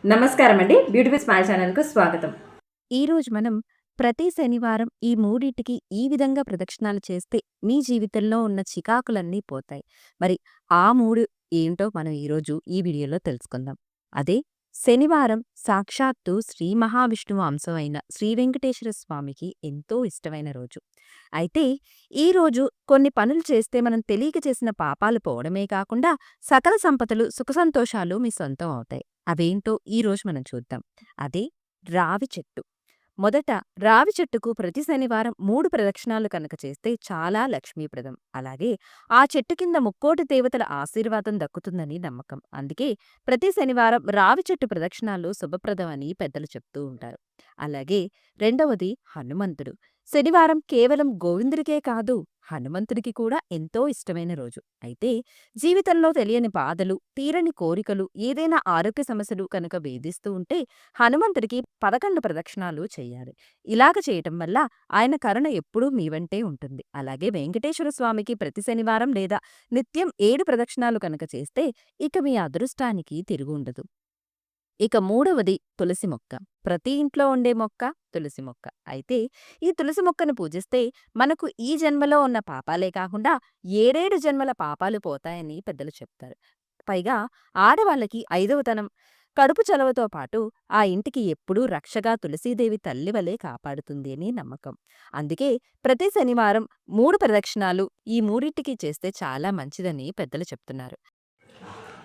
నమస్కారం అండి. Beautiful smile ఛానల్‌కు స్వాగతం. ఈరోజు మనం ప్రతి శనివారం ఈ మూడిటికి ఈ విధంగా ప్రదక్షిణాలు చేస్తే మీ జీవితంలో ఉన్న చికాకులన్నీ పోతాయి. మరి ఆ 3 ఏంటో మనం ఈరోజు ఈ వీడియోలో తెలుసుకుందాం. అదే శనివారం సాక్షాత్తు శ్రీ మహావిష్ణువు అంశమైన శ్రీ వెంకటేశ్వర స్వామికి ఎంతో ఇష్టమైన రోజు. అయితే ఈ రోజు కొన్ని పనులు చేస్తే మనం తెలియక చేసిన పాపాలు పోవడమే కాకుండా సకల సంపదలు, సుఖ సంతోషాలు మీ సొంతం అవుతాయి. అవేంటో ఈరోజు మనం చూద్దాం. అదే రావి చెట్టు. మొదట రావి చెట్టుకు ప్రతి శనివారం 3 ప్రదక్షిణాలు కనుక చేస్తే చాలా లక్ష్మీప్రదం. అలాగే ఆ చెట్టు కింద ముక్కోటి దేవతల ఆశీర్వాదం దక్కుతుందని నమ్మకం. అందుకే ప్రతి శనివారం రావి చెట్టు ప్రదక్షిణాలు శుభప్రదం అని పెద్దలు చెప్తూ ఉంటారు. అలాగే రెండవది హనుమంతుడు. శనివారం కేవలం గోవిందుడికే కాదు, హనుమంతుడికి కూడా ఎంతో ఇష్టమైన రోజు. అయితే జీవితంలో తెలియని బాధలు, తీరని కోరికలు, ఏదైనా ఆరోగ్య సమస్యలు కనుక వేధిస్తూ ఉంటే హనుమంతుడికి 11 ప్రదక్షిణాలు చేయాలి. ఇలాగ చేయటం వల్ల ఆయన కరుణ ఎప్పుడూ మీ వెంటే ఉంటుంది. అలాగే వెంకటేశ్వర స్వామికి ప్రతి శనివారం లేదా నిత్యం 7 ప్రదక్షిణాలు కనుక చేస్తే ఇక మీ అదృష్టానికి తిరుగుండదు. ఇక మూడవది తులసి మొక్క. ప్రతి ఇంట్లో ఉండే మొక్క తులసి మొక్క. అయితే ఈ తులసి మొక్కను పూజిస్తే మనకు ఈ జన్మలో ఉన్న పాపాలే కాకుండా ఏడేడు జన్మల పాపాలు పోతాయని పెద్దలు చెప్తారు. పైగా ఆడవాళ్ళకి ఐదవతనం, కడుపు చలవతో పాటు ఆ ఇంటికి ఎప్పుడూ రక్షగా తులసీదేవి తల్లి వలె కాపాడుతుంది అని నమ్మకం. అందుకే ప్రతి శనివారం 3 ప్రదక్షిణాలు ఈ మూడింటికి చేస్తే చాలా మంచిదని పెద్దలు చెప్తున్నారు.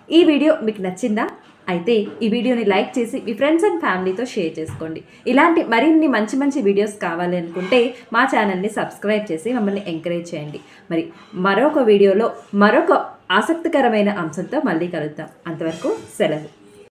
ఈ వీడియో మీకు నచ్చిందా? అయితే ఈ వీడియోని లైక్ చేసి మీ ఫ్రెండ్స్ అండ్ ఫ్యామిలీతో షేర్ చేసుకోండి. ఇలాంటి మరిన్ని మంచి మంచి వీడియోస్ కావాలి అనుకుంటే మా ఛానల్ని సబ్స్క్రైబ్ చేసి మమ్మల్ని ఎంకరేజ్ చేయండి. మరి మరొక వీడియోలో మరొక ఆసక్తికరమైన అంశంతో మళ్ళీ కలుద్దాం. అంతవరకు సెలవు.